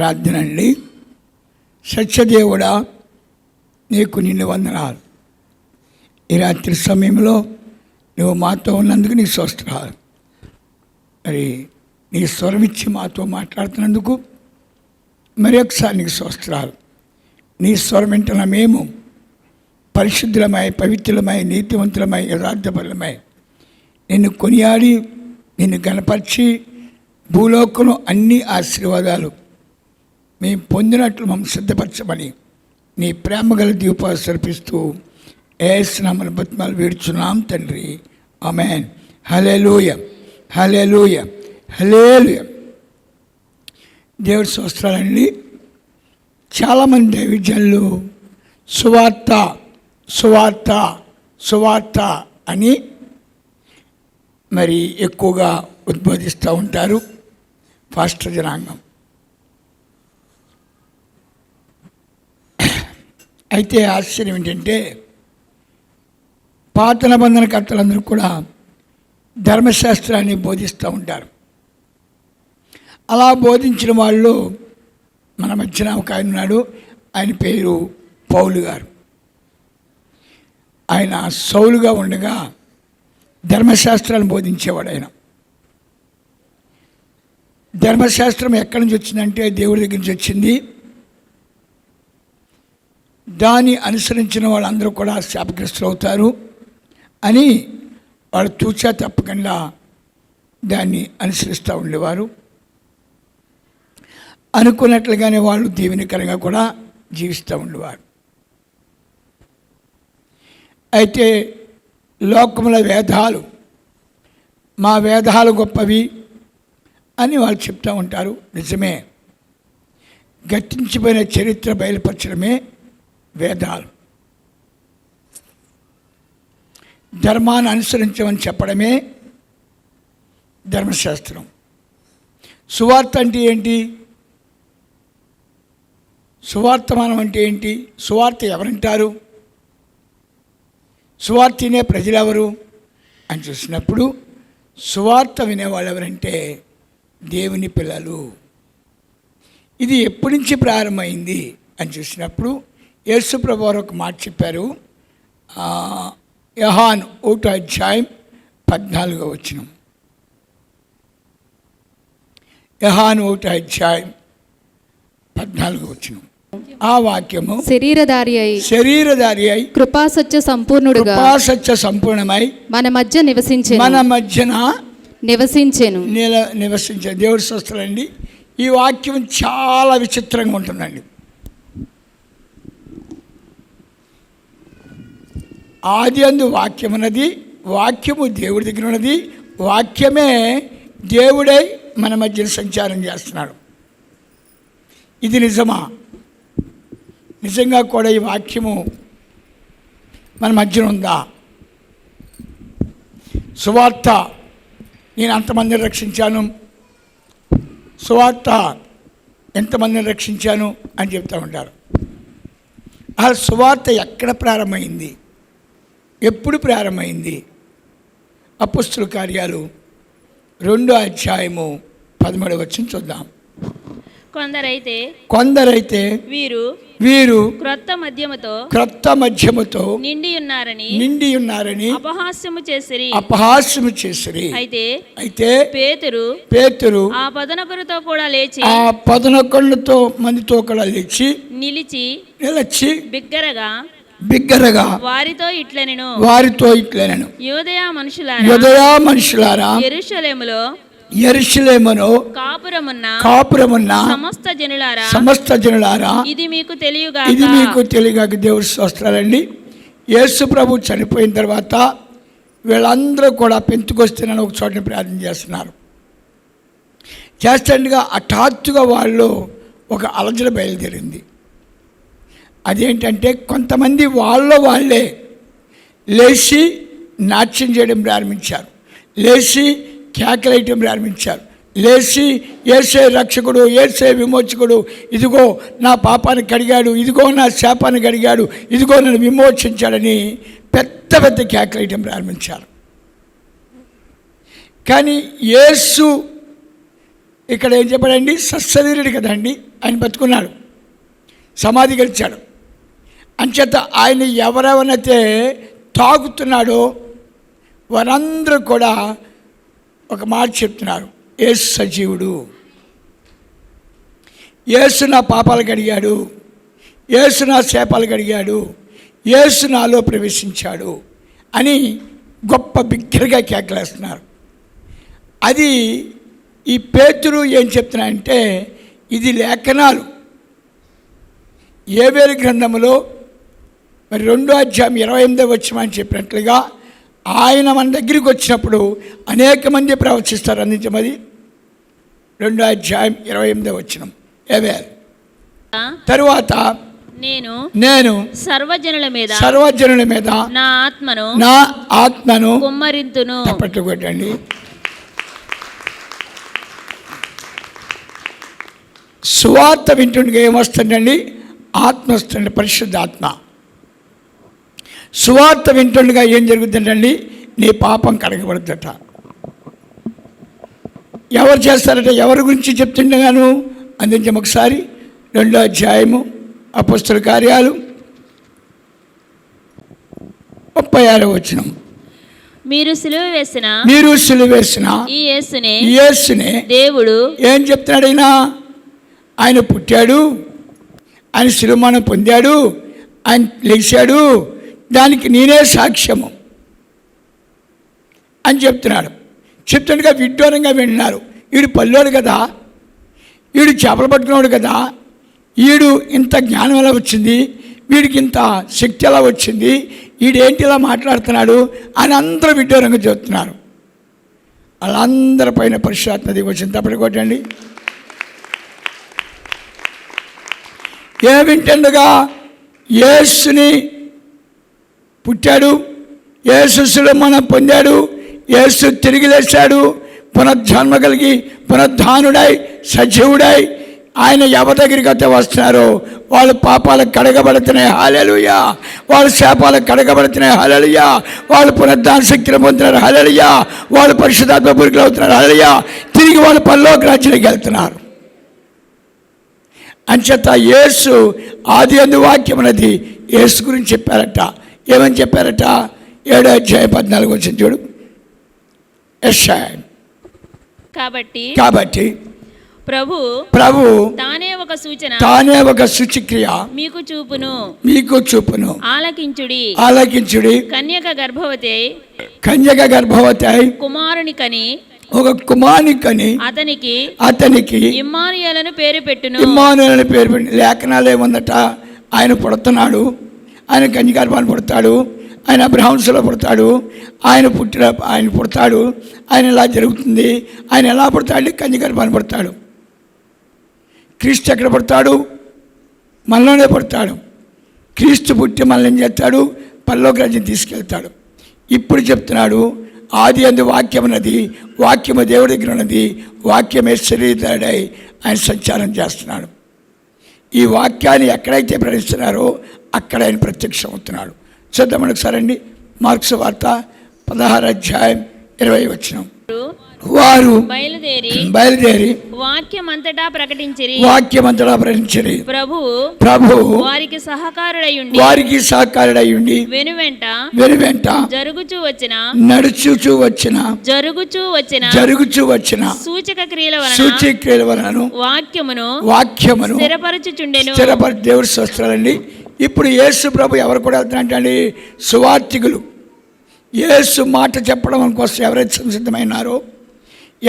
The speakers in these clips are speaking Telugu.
ప్రార్థన అండి. సత్యదేవుడా, నీకు నిన్ను వందనాలు. ఈ రాత్రి సమయంలో నువ్వు మాతో ఉన్నందుకు నీకు స్తోత్రాలు. మరి నీ స్వరం ఇచ్చి మాతో మాట్లాడుతున్నందుకు మరి ఒకసారి నీకు స్తోత్రాలు. నీ స్వరం వింటున్న మేము పరిశుద్ధులమై, పవిత్రులమై, నీతివంతులమై, యథార్థపరులమై నిన్ను కొనియాడి నిన్ను గణపరిచి భూలోకంలో అన్ని ఆశీర్వాదాలు మేము పొందినట్లు మమ్మల్ని సిద్ధపరచమని నీ ప్రేమ గల దీపాలు సరిపిస్తూ యేసు నామమున బతిమాలు వేడుచున్నాం తండ్రి. ఆమేన్. హల్లెలూయా, హల్లెలూయా, హల్లెలూయా. దేవుడి స్తోత్రాలండి. చాలామంది దైవజనులు సువార్త సువార్త సువార్త అని మరి ఎక్కువగా ఉద్బోధిస్తూ ఉంటారు పాస్టర్ జనాంగం. అయితే ఆశ్చర్యం ఏంటంటే పాత నిబంధన కర్తలందరూ కూడా ధర్మశాస్త్రాన్ని బోధిస్తూ ఉంటారు. అలా బోధించిన వాళ్ళు మన మధ్యన ఒక ఆయన ఉన్నాడు. ఆయన పేరు పౌలు గారు. ఆయన సౌలుగా ఉండగా ధర్మశాస్త్రాన్ని బోధించేవాడు. ఆయన ధర్మశాస్త్రం ఎక్కడి నుంచి వచ్చిందంటే దేవుడి దగ్గర నుంచి వచ్చింది. దాన్ని అనుసరించిన వాళ్ళందరూ కూడా శాపగ్రస్తులు అవుతారు అని వాళ్ళు తూచా తప్పకుండా దాన్ని అనుసరిస్తూ ఉండేవారు. అనుకున్నట్లుగానే వాళ్ళు దీవెనకరంగా కూడా జీవిస్తూ ఉండేవారు. అయితే లోకముల వేదాలు, మా వేదాలు గొప్పవి అని వాళ్ళు చెప్తూ ఉంటారు. నిజమే, గతించిపోయిన చరిత్ర బయలుపరచడమే వేదాలు. ధర్మాన్ని అనుసరించమని చెప్పడమే ధర్మశాస్త్రం. సువార్త అంటే ఏంటి? సువార్తమానం అంటే ఏంటి? సువార్త ఎవరంటారు? సువార్త వినే ప్రజలు ఎవరు అని చూసినప్పుడు సువార్త వినేవాళ్ళు ఎవరంటే దేవుని పిల్లలు. ఇది ఎప్పటి నుంచి ప్రారంభమైంది అని చూసినప్పుడు యేసు ప్రభువు వారు ఒక మాట చెప్పారు. యోహాను 1:14. యోహాను 1:14. ఆ వాక్యము శరీరధారి అయి కృపాసత్య సంపూర్ణమై మన మధ్య నివసించెను. దేవుడి స్వస్థలండి. ఈ వాక్యం చాలా విచిత్రంగా ఉంటుందండి. ఆది అందు వాక్యం ఉన్నది, వాక్యము దేవుడి దగ్గర ఉన్నది, వాక్యమే దేవుడై మన మధ్యన సంచారం చేస్తున్నాడు. ఇది నిజమా? నిజంగా కూడా ఈ వాక్యము మన మధ్యన ఉందా? సువార్త నేను అంతమందిని రక్షించాను, సువార్త ఎంతమందిని రక్షించాను అని చెప్తూ ఉంటారు. ఆ సువార్త ఎక్కడ ప్రారంభమైంది? ఎప్పుడు ప్రారంభమైంది? అపొస్తలుల కార్యాలు 2:13 చూద్దాం. కొందరైతే వీరు క్రొత్త మద్యముతో నిండి ఉన్నారని అపహాస్యము చేసిరి. అయితే పేతురు ఆ 11 మందితో కూడా నిలిచి బిగ్గరగా వారితో ఇట్లనెను, యూదయ మనుషులారా, యెరూషలేములో కాపురమున్న సమస్త జనులారా, ఇది మీకు తెలియగా. దేవుడి స్తోత్రాలండి. యేసు ప్రభు చనిపోయిన తర్వాత వీళ్ళందరూ కూడా పెంతుకొస్తేనని ఒక చోట ప్రార్థన చేస్తుండగా హఠాత్తుగా వాళ్ళు ఒక అలజడి బయలుదేరింది. అదేంటంటే కొంతమంది వాళ్ళే లేచి నాట్యం చేయడం ప్రారంభించారు, లేచి కేకలేయటం ప్రారంభించారు, లేచి యేసే రక్షకుడు, యేసే విమోచకుడు, ఇదిగో నా పాపాన్ని కడిగాడు, ఇదిగో నా శాపాన్ని కడిగాడు, ఇదిగో నన్ను విమోచించాడని పెద్ద కేకలేయటం ప్రారంభించారు. కానీ యేసు ఇక్కడ ఏం చెప్పాడండి? సశరీరుడు కదండి, ఆయన బతుకున్నాడు, సమాధి గడిచాడు. అంచేత ఆయన ఎవరెవరైతే తాగుతున్నాడో వారందరూ కూడా ఒక మాట చెప్తున్నారు, యేసు సజీవుడు, యేసు నా పాపాలు కడిగాడు, యేసు నా శాపాలు కడిగాడు, యేసు నాలో ప్రవేశించాడు అని గొప్ప బిగ్గరగా కేకలేస్తున్నారు. అది ఈ పేతురు ఏం చెప్తున్నాడంటే, ఇది లేఖనాలు యోవేలు గ్రంథములో మరి 2వ అధ్యాయం 28వ వచనం చెప్పినట్లుగా ఆయన మన దగ్గరికి వచ్చినప్పుడు అనేక మంది ప్రవచిస్తారు. అందించమది 2వ అధ్యాయం 28వ వచనం. యోవేలు తరువాత నేను సర్వజనుల మీద నా ఆత్మను కుమ్మరింతును. తప్పట్లు కొట్టండి. సువార్త వింటుండగా ఏమొస్తుందండి? ఆత్మ వస్తుంది, పరిశుద్ధ ఆత్మ. సువార్త వింటుండగా ఏం జరుగుతుందండి? నీ పాపం కడగబడుతుందట. ఎవరు చేస్తారట? ఎవరి గురించి చెప్తుండగాను అందించాము ఒకసారి. 2వ అధ్యాయము అపొస్తలుల కార్యాలు 36వ వచనం. మీరు సిలువ వేసిన ఈ యేసునే దేవుడు ఏం చెప్తున్నాడు? ఆయన పుట్టాడు, ఆయన శిలువమరణం పొందాడు, ఆయన లేచాడు, దానికి నేనే సాక్ష్యము అని చెప్తున్నాడు. చెప్తుండగా విడ్డూరంగా వింటున్నారు. వీడు పల్లోడు కదా, వీడు చేపలు పట్టుకున్నాడు కదా, వీడు ఇంత జ్ఞానం ఎలా వచ్చింది, వీడికి ఇంత శక్తి ఎలా వచ్చింది, వీడేంటి ఇలా మాట్లాడుతున్నాడు అని అందరూ విడ్డూరంగా చెప్తున్నారు. వాళ్ళందరిపైన పరిశుద్ధాత్మ దిగి వచ్చింది. తప్పటి కొట్టండి. ఏమింటుండగా యేసుని పుట్టాడు, యేసు శిలువమరణం పొందాడు, యేసు తిరిగి లేచాడు, పునర్జన్మ కలిగి పునరుద్ధానుడై సజీవుడై ఆయన ఎవరి దగ్గరికి అయితే వస్తున్నారో వాళ్ళ పాపాలకు కడగబడుతున్నాయి, హల్లెలూయా. వాళ్ళ శాపాలకు కడగబడుతున్నాయి, హల్లెలూయా. వాళ్ళు పునరుద్ధాన శక్తిని పొందుతున్నారు, హల్లెలూయా. వాళ్ళు పరిశుద్ధాత్మ పూర్తిగా అవుతున్నారు, హల్లెలూయా. తిరిగి వాళ్ళు పరలోక రాజ్యానికి వెళ్తున్నారు. అంచేత యేసు ఆది అందు వాక్యం అనేది యేసు గురించి చెప్పారట. ఏమని చెప్పారట? 7వ అధ్యాయం 14వ వచనం చూడు. కాబట్టి ప్రభు తానే ఒక సూచక్రియ మీకు చూపును. ఆలకించుడి. కన్యక గర్భవతి కుమారుని కని ఒక కుమారుని కని అతనికి ఇమ్మానుయేలును పేరు పెట్టును. లేఖనాలు ఏముందట? ఆయన పుడుతున్నాడు, ఆయన కన్యగర్భాన్ని పుడతాడు, ఆయన అబ్రహాంసులో పుడతాడు, ఆయన పుడతాడు, ఆయన ఎలా జరుగుతుంది, ఆయన ఎలా పుడతాడు? కన్యగర్భాన్ని పుడతాడు. క్రీస్తు ఎక్కడ పుడతాడు? మనలోనే పుడతాడు. క్రీస్తు పుట్టి మనల్ని ఏం చేస్తాడు? పరలోక రాజ్యం తీసుకెళ్తాడు. ఇప్పుడు చెప్తున్నాడు, ఆది అందు వాక్యం ఉన్నది, వాక్యము దేవుడి దగ్గర ఉన్నది, వాక్యమే శరీరుడై ఆయన సంచారం చేస్తున్నాడు. ఈ వాక్యాన్ని ఎక్కడైతే ప్రకటిస్తున్నారో అక్కడ ఆయన ప్రత్యక్షం అవుతున్నాడు. చూద్దామని ఒకసారి అండి. మార్క్స్ వార్త 16వ అధ్యాయం 20వ వచనం. వారు బయలుదేరి వాక్యమంతటా ప్రకటించిరి. ప్రభువు వారికి సహకారుడై ఉండి వెనువెంట నడుచుచూ వచ్చిన సూచక క్రియల వలన వాక్యమును స్థిరపరచుచుండెను. దేవుడి స్వస్థలండి. ఇప్పుడు యేసు ప్రభు ఎవరు కూడా వెళ్తున్నారంటే సువార్థికులు. యేసు మాట చెప్పడం కోసం ఎవరైతే సంసిద్ధమైనారో,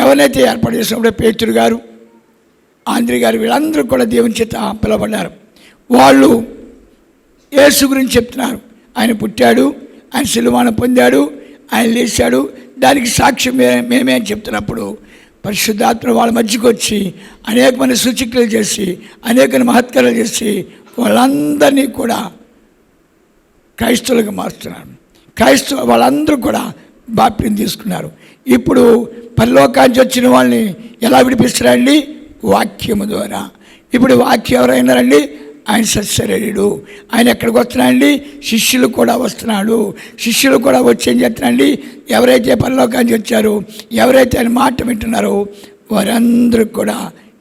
ఎవరైతే ఏర్పాటు చేసినప్పుడు పేతురు గారు, ఆంధ్రి గారు, వీళ్ళందరూ కూడా దేవుని చేత పిలవబడ్డారు. వాళ్ళు యేసు గురించి చెప్తున్నారు. ఆయన పుట్టాడు, ఆయన శిలువమరణం పొందాడు, ఆయన లేచాడు, దానికి సాక్ష్యం మేమే అని చెప్తున్నప్పుడు పరిశుద్ధాత్మ వాళ్ళ మధ్యకు వచ్చి అనేకమైన సూచక్రియలు చేసి అనేక మహత్కారాలు చేసి వాళ్ళందరినీ కూడా క్రైస్తవులుగా మారుస్తున్నారు. వాళ్ళందరూ కూడా బాప్తిసం తీసుకున్నారు. ఇప్పుడు పరలోకానికి వచ్చిన వాళ్ళని ఎలా విడిపిస్తారండి? వాక్యము ద్వారా. ఇప్పుడు వాక్యం ఎవరైనారండి? ఆయన సశరీరుడు. ఆయన ఎక్కడికి వస్తున్నాడండి? శిష్యులు కూడా వస్తున్నాడు. శిష్యులు కూడా వచ్చి ఏం చేస్తున్నారండి? ఎవరైతే పరలోకానికి వచ్చారో, ఎవరైతే ఆయన మాట వింటున్నారో వారందరూ కూడా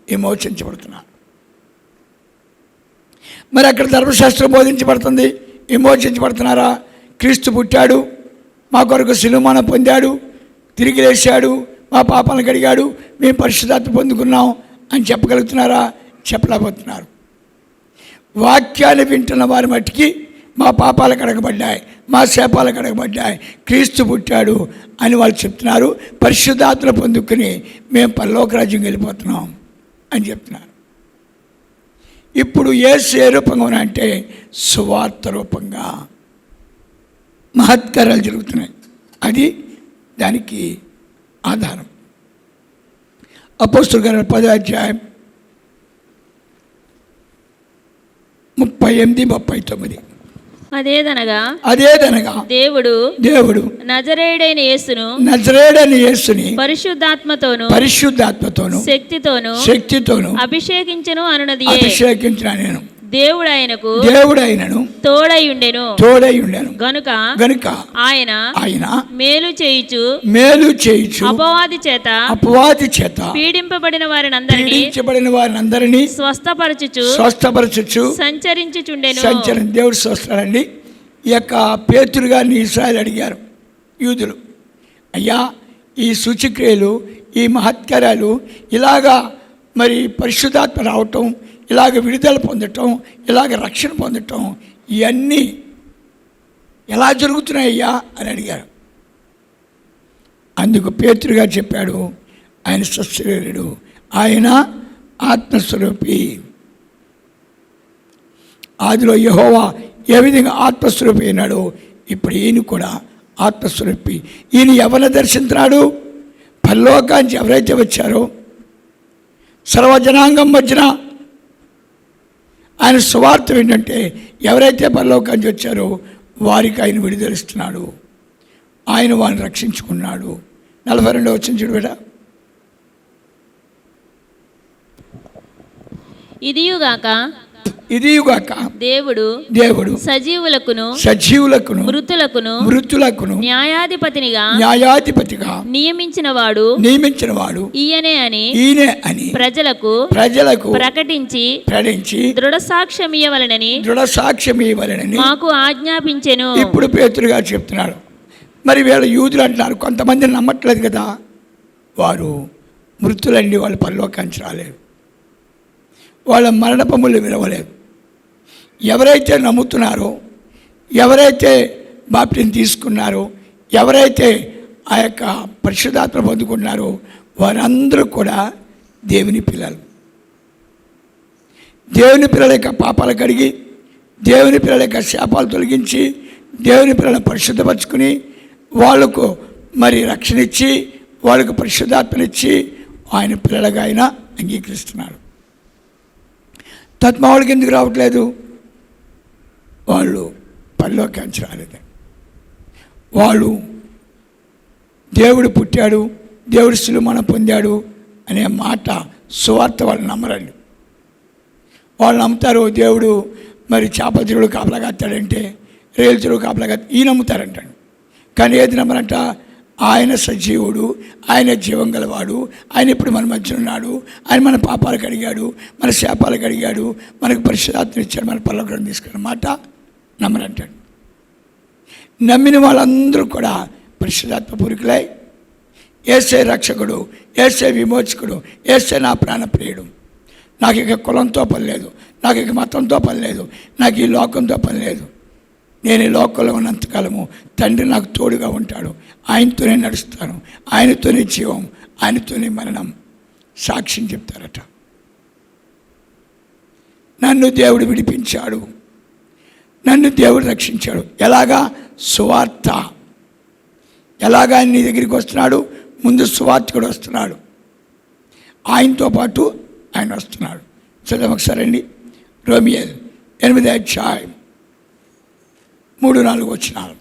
విమోచించబడుతున్నారు. మరి అక్కడ ధర్మశాస్త్రం బోధించబడుతుంది, విమోచించబడుతున్నారా? క్రీస్తు పుట్టాడు, మా కొరకు సిలువను పొందాడు, తిరిగి లేచాడు, మా పాపాలను కడిగాడు, మేము పరిశుద్ధాత్మ పొందుకున్నాం అని చెప్పగలుగుతున్నారా? చెప్పలేకపోతున్నారు. వాక్యాన్ని వింటున్న వారి మట్టికి మా పాపాలు కడగబడ్డాయి, మా శాపాలు కడగబడ్డాయి, క్రీస్తు పుట్టాడు అని వాళ్ళు చెప్తున్నారు. పరిశుద్ధాత్మ పొందుకుని మేము పరలోక రాజ్యం వెళ్ళిపోతున్నాం అని చెప్తున్నారు. ఇప్పుడు యేసు ఏ రూపంగా అంటే సువార్త రూపంగా మహత్కారాలు జరుగుతున్నాయి. అది దానికి ఆధారం. అపోస్తలుల కార్యాలు 10వ అధ్యాయం 38-39. అదేదనగా దేవుడు నజరేయుడైన యేసుని పరిశుద్ధాత్మతోను శక్తితోను అభిషేకించెను అనునది నేను. దేవుడు ఆయనను తోడైయుండెను గనుక ఆయన మేలు చేయుచు అపవాది చేత పీడింపబడిన వారినందరినీ స్వస్థపరచుచు సంచరించుచుండెను. దేవుడు స్వస్థలండి. ఈ యొక్క పేతురు గారిని ఇశ్రాయేలు అడిగారు యూదులు, అయ్యా ఈ సూచక్రియలు, ఈ మహత్కార్యాలు, ఇలాగా మరి పరిశుద్ధాత్మ రావటం, ఇలాగ విడుదల పొందటం, ఇలాగ రక్షణ పొందటం, ఇవన్నీ ఎలా జరుగుతున్నాయ్యా అని అడిగారు. అందుకు పేతురు గారు చెప్పాడు, ఆయన సశరీరుడు, ఆయన ఆత్మస్వరూపి. ఆదిలో యెహోవా ఏ విధంగా ఆత్మస్వరూపి అయినాడు, ఇప్పుడు ఈయన కూడా ఆత్మస్వరూపి. ఈయన ఎవరిని దర్శించినాడు? పరలోకానికి ఎవరైతే వచ్చారో సర్వజనాంగం మధ్యన ఆయన సువార్త ఏంటంటే ఎవరైతే పరలోకానికి వచ్చారో వారికి ఆయన విడుదలిస్తున్నాడు, ఆయన వారిని రక్షించుకున్నాడు. 42వ వచనం చూడు బిడ్డ. ఇదియుగాక దేవుడు సజీవులకును మృతులకును న్యాయాధిపతిగా నియమించిన వాడు ఈయనే అని ప్రజలకు ప్రకటించి దృఢ సాక్ష్యం ఇవ్వవలెనని మాకు ఆజ్ఞాపించెను. ఇప్పుడు పేతురు గారు చెప్తున్నాడు. మరి వీళ్ళ యూదులు అంటున్నారు, కొంతమంది నమ్మట్లేదు కదా, వారు మృతులండి, వాళ్ళు పరలోకానికి రాలేదు, వాళ్ళ మరణపములు విరవలేదు. ఎవరైతే నమ్ముతున్నారో, ఎవరైతే బాప్టిజం తీసుకున్నారో, ఎవరైతే ఆ యొక్క పరిశుద్ధాత్మ పొందుకున్నారో వారందరూ కూడా దేవుని పిల్లలు. దేవుని పిల్లల యొక్క పాపాలు కడిగి, దేవుని పిల్లల యొక్క శాపాలు తొలగించి, దేవుని పిల్లలను పరిశుద్ధపరచుకుని వాళ్ళకు మరి రక్షణ ఇచ్చి, వాళ్ళకు పరిశుద్ధాత్మనిచ్చి ఆయన పిల్లలుగా ఆయన అంగీకరిస్తున్నాడు. తత్మావులకి ఎందుకు రావట్లేదు? వాళ్ళు పరలోకానికి రాలేదు. వాళ్ళు దేవుడు పుట్టాడు, దేవుడు సిలువను పొందాడు అనే మాట సువార్త వాళ్ళు నమ్మరండి. వాళ్ళు నమ్ముతారు దేవుడు మరి చేపల చెరువులు కాపలాగాస్తాడంటే, రేలు చెరువు కాపలాగా ఈ నమ్ముతారంటాడు. కానీ ఏది నమ్మరంట? ఆయన సజీవుడు, ఆయన జీవం గలవాడు, ఆయన ఇప్పుడు మన మధ్య ఉన్నాడు, ఆయన మన పాపాలు కడిగాడు, మన శాపాలు కడిగాడు, మనకు పరిశుద్ధాత్మ ఇచ్చాడు, మన పరలోకానికి తీసుకున్న మాట నమ్మరంటాడు. నమ్మిన వాళ్ళందరూ కూడా పరిశుద్ధాత్మ పూరికులై యేసే రక్షకుడు, యేసే విమోచకుడు, యేసే నా ప్రాణప్రియుడు, నాకు ఇక కులంతో పని లేదు, నాకు ఇక మతంతో పని లేదు, నాకు ఈ లోకంతో పని లేదు, నేను ఈ లోకంలో ఉన్నంతకాలము తండ్రి నాకు తోడుగా ఉంటాడు, ఆయనతోనే నడుస్తాను, ఆయనతోనే జీవం, ఆయనతోనే మరణం సాక్ష్యం చెప్తారట. నన్ను దేవుడు విడిపించాడు, నన్ను దేవుడు రక్షించాడు. ఎలాగా? సువార్త. ఎలాగా నీ దగ్గరికి వస్తున్నాడు? ముందు సువార్తికుడు వస్తున్నాడు, ఆయనతో పాటు ఆయన వస్తున్నాడు. చదువు ఒకసారండి. రోమియోలు 8వ అధ్యాయం 3-4 వచనాలు.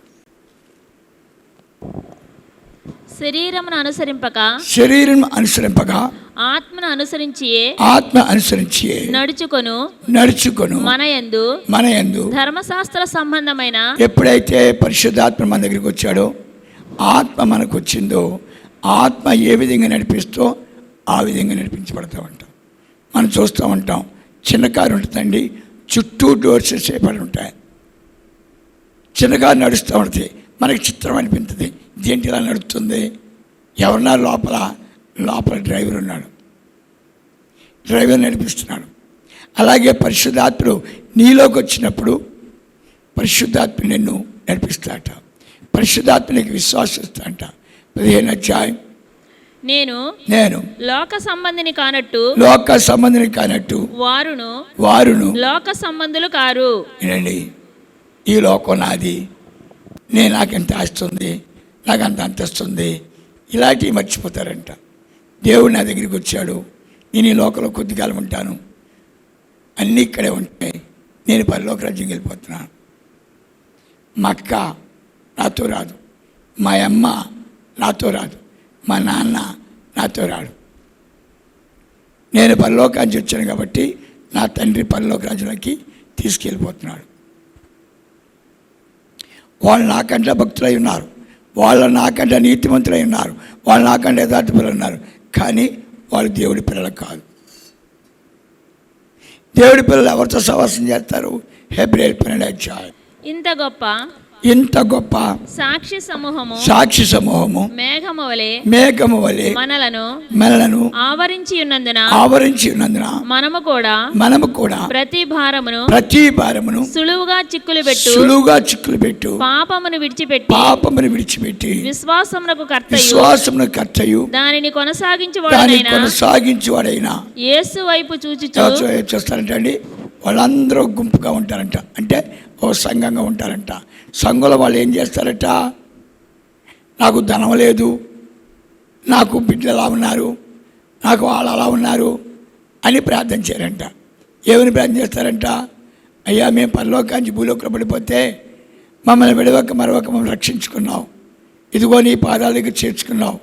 శరీరమును అనుసరింపక ఆత్మ అనుసరించి నడుచుకొను మనయందు ధర్మశాస్త్ర సంబంధమైన. ఎప్పుడైతే పరిశుద్ధాత్మ మన దగ్గరికి వచ్చాడో, ఆత్మ మనకు వచ్చిందో, ఆత్మ ఏ విధంగా నడిపిస్తో ఆ విధంగా నడిపించబడతా ఉంటాం. మనం చూస్తూ ఉంటాం, చిన్న కారు ఉంటుందండి, చుట్టూ డోర్స్ చేపడి ఉంటాయి. చిన్న కారు నడుస్తూ ఉంటుంది, మనకి చిత్రం అనిపిస్తుంది, ఇదేంటి ఇలా నడుస్తుంది, ఎవరన్నా లోపల డ్రైవర్ ఉన్నాడు, డ్రైవర్ నడిపిస్తున్నాడు. అలాగే పరిశుద్ధాత్ముడు నీలోకి వచ్చినప్పుడు పరిశుద్ధాత్మ నిన్ను నడిపిస్తాట, పరిశుద్ధాత్మ నీకు విశ్వాసిస్తాట. 15వ అధ్యాయం, నేను లోక సంబంధిని కానట్టు వారును లోక సంబంధులు కారు. వినండి, ఈ లోకం నాది, నాకెంత ఆస్తుంది, నాకంత అంతస్తుంది, ఇలాంటివి మర్చిపోతారంట. దేవుడు నా దగ్గరికి వచ్చాడు, నేను ఈ లోకంలో కొద్ది కాలం ఉంటాను, అన్నీ ఇక్కడే ఉంటాయి, నేను పరలోక రాజ్యం వెళ్ళిపోతున్నాను. మా అక్క నాతో రాదు, మా అమ్మ నాతో రాదు, మా నాన్న నాతో రాడు. నేను పరలోకానికి వచ్చాను కాబట్టి నా తండ్రి పరలోక రాజ్యంలోకి తీసుకెళ్ళిపోతున్నాడు. వాళ్ళు నాకంటే భక్తులై ఉన్నారు, వాళ్ళు నాకంటే నీతిమంతులై ఉన్నారు, వాళ్ళు నాకంటే యథార్థ పిల్లలు ఉన్నారు, కానీ వాళ్ళు దేవుడి పిల్లలు కాదు. దేవుడి పిల్లలు ఎవరితో సహవాసం చేస్తారు? హెబ్రేయులు 12వ అధ్యాయం. ఇంత గొప్ప సాక్షి సమూహము మేఘము వలె మనలను ఆవరించి ఉన్నందున మనము కూడా ప్రతి భారమును సులువుగా చిక్కులు పెట్టు పాపమును విడిచిపెట్టి విశ్వాసమునకు కర్తయు దానిని కొనసాగించువాడైన యేసు వైపు చూస్తారంటండి. వాళ్ళందరూ గుంపుగా ఉంటారంట, అంటే ఓ సంఘంగా ఉంటారంట. సంఘంలో వాళ్ళు ఏం చేస్తారట? నాకు ధనం లేదు, నాకు బిడ్డలు అలా ఉన్నారు, నాకు వాళ్ళు అలా ఉన్నారు అని ప్రార్థన చేయరంట. ఏమని ప్రార్థన చేస్తారంట? అయ్యా, మేము పరలోకానికి భూలోకంలో పడిపోతే మమ్మల్ని విడవక మరొక మమ్మల్ని రక్షించుకున్నావు, ఇదిగో నీ పాదాల దగ్గర చేర్చుకున్నావు,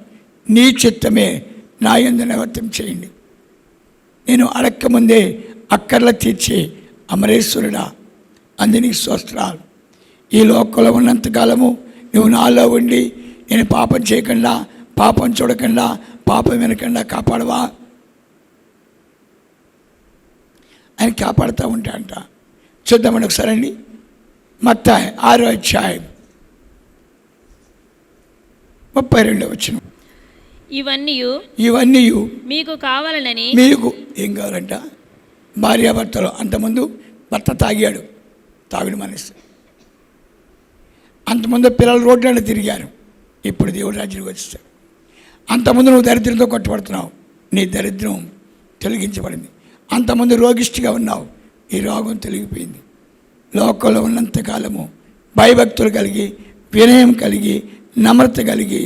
నీ చిత్తమే నా యందు నివర్తం చేయండి. నేను అడక్క ముందే అక్కర్ల తీర్చి అమరేశ్వరుడా, అందుని స్తోత్రాలు. ఈ లోకంలో ఉన్నంతకాలము నువ్వు నాలో ఉండి నేను పాపం చేయకుండా, పాపం చూడకుండా, పాపం వినకుండా కాపాడవా అని కాపాడుతూ ఉంటాయంట. చూద్దామండి ఒకసారి అండి, మత్తయి 6వ అధ్యాయం 32వ వచనం. ఇవన్నీ మీకు కావాలనని, మీకు ఏం కావాలంట? భార్యాభర్తలు. అంతకుముందు భర్త తాగుడు మానేసి, అంతకుముందు పిల్లలు రోడ్లను తిరిగారు, ఇప్పుడు దేవుడు రాజ్యానికి వచ్చేసాడు. అంతకుముందు నువ్వు దరిద్రంతో కొట్టబడుతున్నావు, నీ దరిద్రం తొలగించబడింది. అంతకుముందు రోగిష్టిగా ఉన్నావు, ఈ రోగం తొలగిపోయింది. లోకంలో ఉన్నంతకాలము భయభక్తులు కలిగి, వినయం కలిగి, నమ్రత కలిగి,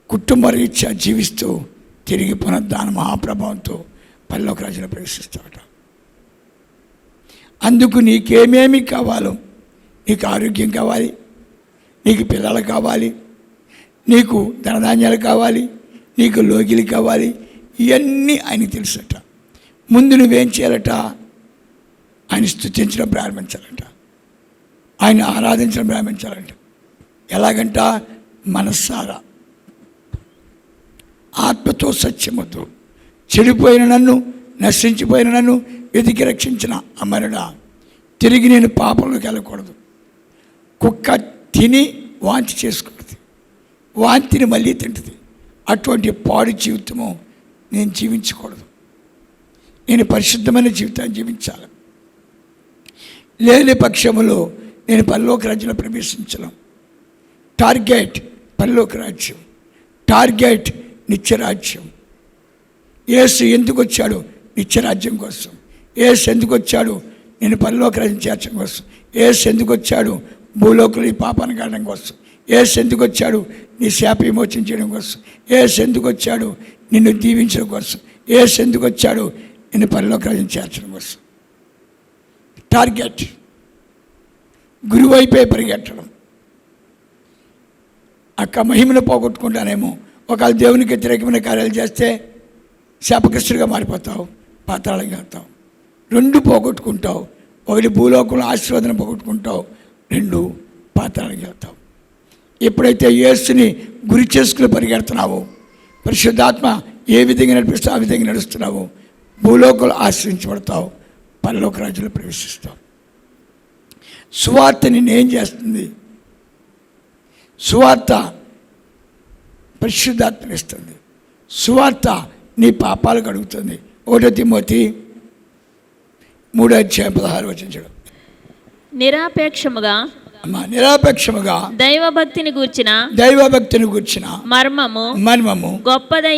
కుటుంబ రీత్యా జీవిస్తూ తిరిగి పునరుద్ధాన మహాప్రభావంతో పరలోక రాజ్యంలో ప్రవేశిస్తాడు. అందుకు నీకేమేమి కావాలో, నీకు ఆరోగ్యం కావాలి, నీకు పిల్లలు కావాలి, నీకు ధనధాన్యాలు కావాలి, నీకు లోగిలు కావాలి, ఇవన్నీ ఆయనకి తెలుసట. ముందు నువ్వేం చేయాలట? ఆయన స్తుతించడం ప్రారంభించాలంట, ఆయన ఆరాధించడం ప్రారంభించాలంట. ఎలాగంట? మనస్సారా, ఆత్మతో, సత్యముతో. చెడిపోయిన నన్ను, నశించిపోయిన నన్ను వెతికి రక్షించిన అమరుడా, తిరిగి నేను పాపంలోకి వెళ్ళకూడదు. కుక్క తిని వాంతి చేసుకుంటుంది, వాంతిని మళ్ళీ తింటుంది. అటువంటి పాడు జీవితము నేను జీవించకూడదు. నేను పరిశుద్ధమైన జీవితాన్ని జీవించాలి. లేని పక్షములో నేను పరలోక రాజ్యంలో ప్రవేశించను. టార్గెట్ పరలోక రాజ్యం, టార్గెట్ నిత్యరాజ్యం. యేసు ఎందుకు వచ్చాడు? నిత్యరాజ్యం కోసం. యేసు ఎందుకు వచ్చాడు? నేను పరలోక రాజ్యం చేర్చడం కోసం. యేసు ఎందుకు వచ్చాడు? భూలోకంలో ఈ పాపాన్ని కావడం కోసం. యేసు ఎందుకు వచ్చాడు? నీ శాప విమోచన చేయడం కోసం. యేసు ఎందుకు వచ్చాడు? నిన్ను దీవించడం కోసం. యేసు ఎందుకు వచ్చాడు? నిన్ను పరలోక రాజ్యం చేర్చడం కోసం. టార్గెట్ గురువు అయిపోయి పరిగెట్టడం. అక్క మహిమను పోగొట్టుకుంటానేమో, ఒకవేళ దేవునికి వ్యతిరేకమైన కార్యాలు చేస్తే శాపగ్రస్తుడిగా మారిపోతావు, పాతాళంగా వెళ్తావు. రెండు పోగొట్టుకుంటావు. ఒకటి భూలోకంలో ఆశీర్వాదం పోగొట్టుకుంటావు, రెండు పాతాళంగా వెళ్తావు. ఎప్పుడైతే యేసుని గురి చేసుకుని పరిగెడుతున్నావో, పరిశుద్ధాత్మ ఏ విధంగా నడిపిస్తావు ఆ విధంగా నడుస్తున్నావు. భూలోకంలో ఆశ్రయించబడతావు, పరలోక రాజ్యంలో ప్రవేశిస్తావు. సువార్త నిన్ను ఏం చేస్తుంది? సువార్త పరిశుద్ధాత్మని ఇస్తుంది. సువార్త నీ పాపాలు కడుగుతుంది. 1 తిమోతి 3:16 నిరాపేక్షముగా దైవభక్తిని గూర్చిన మర్మము గొప్పదై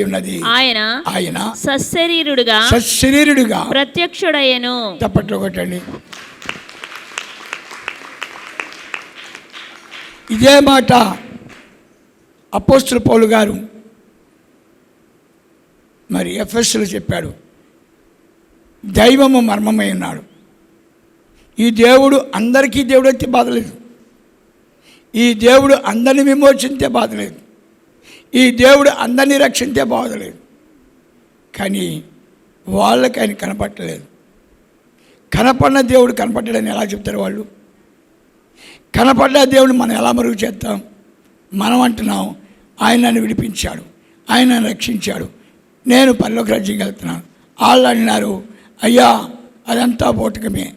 ఉన్నది. ఆయన సశరీరుడుగా ప్రత్యక్షుడయ్యను. తప్పట్లో కొట్టండి. ఇదే మాట అపోస్తలుడు పౌలు గారు మరి ఎఫెసీయులకు చెప్పాడు. దైవము మర్మమై ఉన్నాడు. ఈ దేవుడు అందరికీ దేవుడు అయితే బాధ లేదు. ఈ దేవుడు అందరిని విమోచించే బాధ లేదు. ఈ దేవుడు అందరినీ రక్షించే బాధ లేదు. కానీ వాళ్ళకి ఆయన కనపట్టలేదు. కనపడిన దేవుడు కనపడ్డాడని ఎలా చెప్తారు వాళ్ళు? కనపడ్డ దేవుడు మనం ఎలా మరుగు చేస్తాం? మనం అంటున్నాం ఆయన నన్ను విడిపించాడు, ఆయన నన్ను రక్షించాడు, నేను పరలోక రాజ్యంకి వెళ్తున్నాను. వాళ్ళు అన్నారు అయ్యా అదంతా బోటకమే,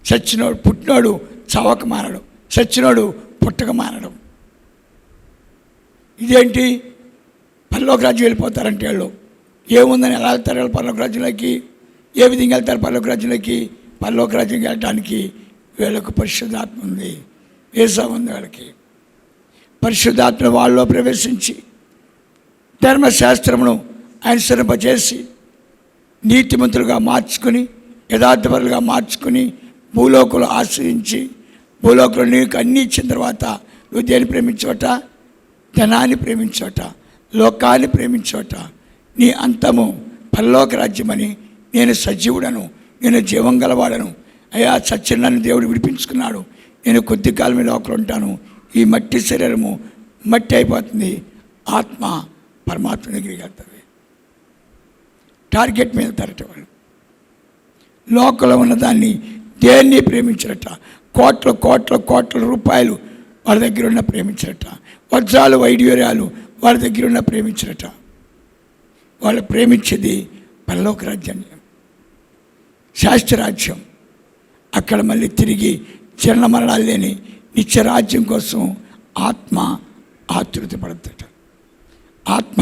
చచ్చినోడు పుట్టినోడు చవక మారడం, చచ్చినోడు పుట్టక మారడం. ఇదేంటి? పరలోక రాజ్యం వెళ్ళిపోతారంటే వాళ్ళు ఏముందని ఎలా వెళ్తారు? వాళ్ళు పరలోక రాజ్యంలోకి ఏ విధంగా వెళ్తారు? పరలోక రాజ్యంలోకి పరలోక రాజ్యంకి వెళ్ళడానికి వీళ్ళకు పరిశుద్ధాత్మ ఉంది, వేసా ఉంది. వాళ్ళకి పరిశుద్ధాత్మ వాళ్ళలో ప్రవేశించి ధర్మశాస్త్రమును అనుసరింపజేసి నీతిమంతులుగా మార్చుకుని యథార్థపరులుగా మార్చుకుని భూలోకులు ఆశ్రయించి భూలోకులు నీకు అన్నీ ఇచ్చిన తర్వాత నువ్వు దేన్ని ప్రేమించోట? ధనాన్ని ప్రేమించోట, లోకాన్ని ప్రేమించోట. నీ అంతము పరలోక రాజ్యమని. నేను సజీవుడను, నేను జీవం గలవాడను. అయ్యా సత్యం నన్ను దేవుడు విడిపించుకున్నాడు, నేను కొద్ది కాలం లోకలు ఉంటాను. ఈ మట్టి శరీరము మట్టి అయిపోతుంది, ఆత్మ పరమాత్మ దగ్గరికి వెళ్తుంది. టార్గెట్ మీద వెళ్తారట వాళ్ళు. లోకంలో ఉన్నదాన్ని దేన్ని ప్రేమించరట. కోట్ల కోట్ల కోట్ల రూపాయలు వాళ్ళ దగ్గర ఉన్న ప్రేమించరట. వజ్రాలు వైడ్యూర్యాలు వాళ్ళ దగ్గర ఉన్న ప్రేమించరట. వాళ్ళు ప్రేమించేది పరలోక రాజ్యాన్ని, శాస్త్రరాజ్యం. అక్కడ మళ్ళీ తిరిగి జన్మ మరణాలు లేని నిత్యరాజ్యం కోసం ఆత్మ ఆతృత పడుతుందట, ఆత్మ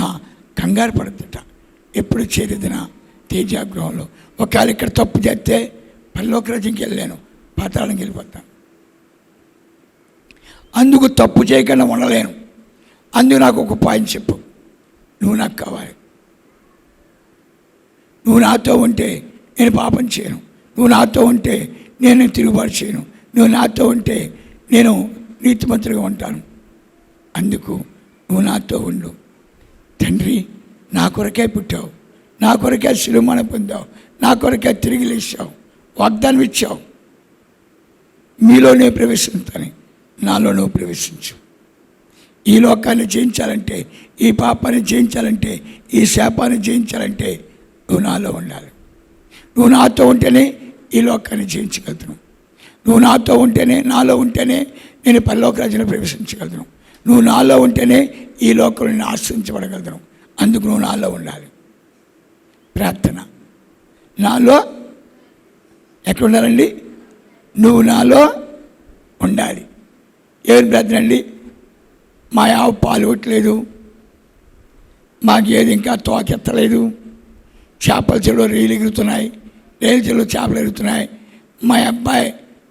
కంగారు పడుతుందట. ఎప్పుడు చేరేదిన తేజాగృహంలో. ఒకవేళ ఇక్కడ తప్పు చేస్తే పరలోక రాజ్యంకి వెళ్ళలేను, పాతాళంకి వెళ్ళిపోతాను. అందుకు తప్పు చేయకుండా ఉండలేను. అందుకు నాకు ఒక పాయింట్ చెప్పు, నువ్వు నాకు కావాలి. నువ్వు నాతో ఉంటే నేను పాపం చేయను, నువ్వు నాతో ఉంటే నేను తిరుగుబాటు చేయను, నువ్వు నాతో ఉంటే నేను నీతిమంతుడిగా ఉంటాను. అందుకు నువ్వు నాతో ఉండు. తండ్రి, నా కొరకే పుట్టావు, నా కొరకే శిలుమణ పొందావు, నా కొరకే తిరిగి లేచావు, వాగ్దానం ఇచ్చావు. మీలోనే ప్రవేశించాలని నాలో నువ్వు ప్రవేశించు. ఈ లోకాన్ని జయించాలంటే, ఈ పాపాన్ని జయించాలంటే, ఈ శాపాన్ని జయించాలంటే నువ్వు నాలో ఉండాలి. నువ్వు నాతో ఉంటేనే ఈ లోకాన్ని జయించగలుగుతాను. నువ్వు నాతో ఉంటేనే, నాలో ఉంటేనే నేను పరలోక రాజ్యంలో ప్రవేశించగలుగుతాను. నువ్వు నాలో ఉంటేనే ఈ లోకంలో నేను ఆశ్రయించబడగలుగుతాను. అందుకు నువ్వు నాలో ఉండాలి. ప్రార్థన. నాలో ఎక్కడ ఉండాలండి? నువ్వు నాలో ఉండాలి. ఏం ప్రార్థన అండి? మా ఆవు పాలు కొట్టలేదు, మాకు ఏది ఇంకా తోకెత్తలేదు, చేపల చెరువు రీలు ఎగురుతున్నాయి, రేలు చెరువు చేపలు ఎగురుతున్నాయి, మా అబ్బాయి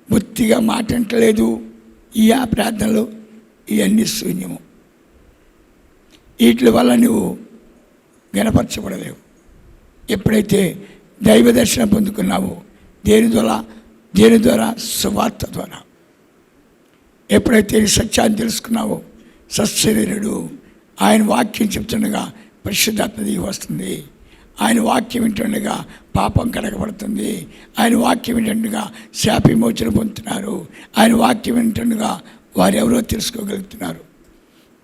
బొత్తిగా మాట అంటలేదు. ఈ ఆ ప్రార్థనలు ఇవన్నీ శూన్యము. వీటి వల్ల నువ్వు గణపరచబడలేవు. ఎప్పుడైతే దైవ దర్శనం పొందుకున్నావో, దేని ద్వారా సువార్త ద్వారా. ఎప్పుడైతే ఈ సత్యాన్ని తెలుసుకున్నావో, సశరీరుడు ఆయన వాక్యం చెప్తుండగా పరిశుద్ధాత్మ దిగి వస్తుంది. ఆయన వాక్యం వింటుండగా పాపం కడగబడుతుంది. ఆయన వాక్యం వింటుండగా శాప విమోచన పొందుతున్నారు. ఆయన వాక్యం వింటుండగా వారెవరో తెలుసుకోగలుగుతున్నారు.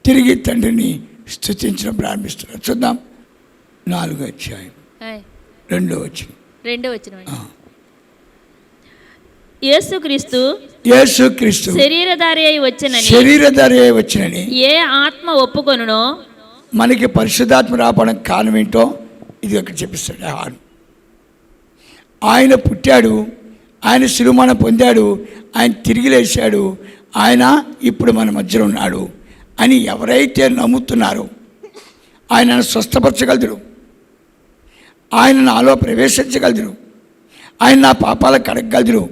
తిరిగి తండ్రిని స్తుతించడం ప్రారంభిస్తున్నారు. చూద్దాం. 4వ అధ్యాయం 2వ వచనం. యేసుక్రీస్తు శరీరధారి అయి వచ్చినని ఏ ఆత్మ ఒప్పుకొనునో మనకి పరిశుద్ధాత్మ రావడం కారణం ఏంటో ఇది ఒకటి చెప్పిస్తాడు యోహాను. ఆయన పుట్టాడు, ఆయన శిలువమరణ పొందాడు, ఆయన తిరిగి లేచాడు, ఆయన ఇప్పుడు మన మధ్యలో ఉన్నాడు అని ఎవరైతే నమ్ముతున్నారో ఆయనను స్వస్థపరచగలరు, ఆయన నాలో ప్రవేశించగలరు, ఆయన నా పాపాలకు కడగగలరు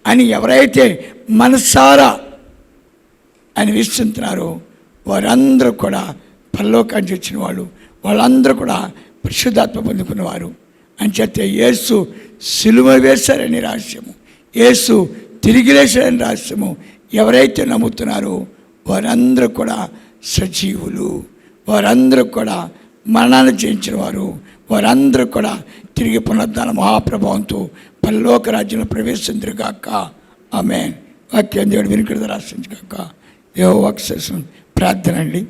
అని ఎవరైతే మనసారా ఆయన విశ్వసిస్తున్నారో వారందరూ కూడా పరలోకానికి వచ్చిన వాళ్ళు, వాళ్ళందరూ కూడా పరిశుద్ధాత్మ పొందుకున్నవారు అని చెప్తే యేసు సిలువ వేశారని రహస్యము, యేసు తిరిగి లేచారని రహస్యము ఎవరైతే నమ్ముతున్నారో వారందరూ కూడా సజీవులు, వారందరూ కూడా మరణాన్ని జయించిన వారు, వారందరూ కూడా తిరిగి పునరుద్ధాన మహాప్రభావంతో పరలోక రాజ్యంలో ప్రవేశించరుగాక. ఆమేన్. వాక్యం దేవుడు వినికిడి రాష్ట్రించగాక. దేవవాక్సేసం ప్రార్థన అండి.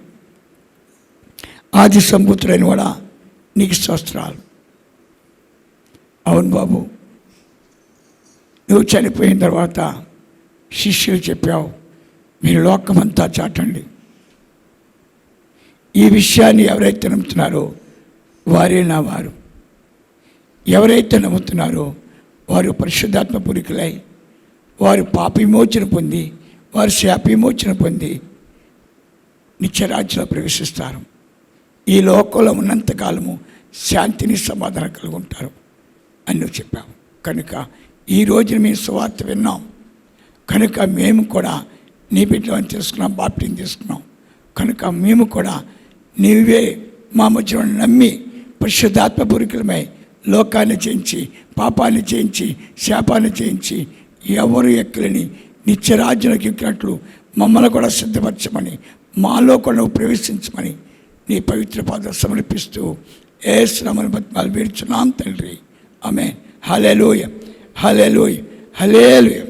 ఆది సంభూతుడైన వాడా నీకు స్తోత్రాలు. అవును బాబు, నువ్వు చనిపోయిన తర్వాత శిష్యులు చెప్పావు, మీరు లోకమంతా చాటండి. ఈ విషయాన్ని ఎవరైతే నమ్ముతున్నారో వారే నా వారు. ఎవరైతే నమ్ముతున్నారో వారు పరిశుద్ధాత్మ పూరికులై వారు పాప విమోచన పొంది, వారు శాప విమోచన పొంది నిత్యరాజ్యంలో ప్రవేశిస్తారు. ఈ లోకంలో ఉన్నంతకాలము శాంతిని సమాధానం కలిగి ఉంటారు అని నువ్వు చెప్పావు. కనుక ఈ రోజున మేము సువార్త విన్నాం కనుక మేము కూడా నీ బిడ్డలను తీసుకున్నాం, బాప్టిజం తీసుకున్నాం. కనుక మేము కూడా నీవే మా మధ్యలో నమ్మి పరిశుద్ధాత్మ పూరికులమై లోకాన్ని జయించి, పాపాన్ని జయించి, శాపాన్ని జయించి ఎవరు ఎక్కలేని నిత్యరాజ్యానికి ఎక్కినట్లు మమ్మల్ని కూడా సిద్ధపరచమని, మాలో కూడా నువ్వు ప్రవేశించమని నీ పవిత్ర పాదాలు సమర్పిస్తూ యేసు నామమున బతిమాలి వేడుచున్నాం తండ్రి. ఆమేన్. హల్లెలూయా, హల్లెలూయా, హల్లెలూయా.